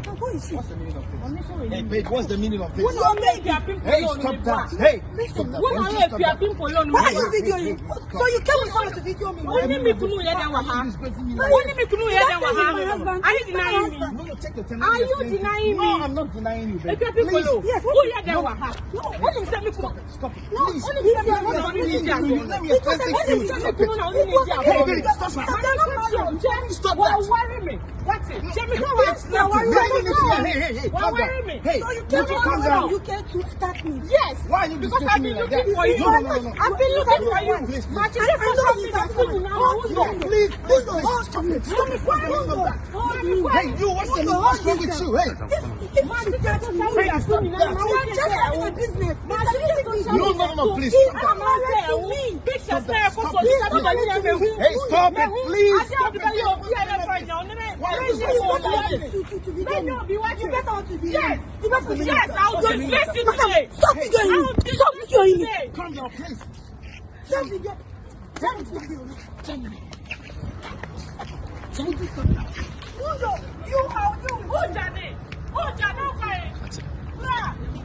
Who is she? What's the meaning of this? Hey, babe, what's the meaning of this? What's your baby? Hey, stop that. Hey, stop that. Why are you videoing? So you came with someone to video me? What do you mean to know that? What do you mean to know that? Are you denying me? No, take your time. Are you denying me? No, I'm not denying you, babe. Please. Yes. Who you there? What? No. What do you say me? Stop it. No. Please. Only Let me explain things to you. Stop it. Hey, babe, stop it. Stop that. Worry me. That's it. Hey, calm down. Hey, So you calm down. You came to attack me. yes. Why are you Because I've discussing me been like that? looking for you. No. I've been looking for you. Please, please. My children for something that's good now. No, please, stop it. Stop it. What's the meaning of that? Hey, you, what's the meaning? What's wrong with you? Hey, stop that. You're just having a business. No, please. Stop that. Hey, stop it, please. Stop it. Yes, I'll just face you today. Stop videoing me. Calm down, please. Stop videoing me. Who, Johnny? Who, Johnny?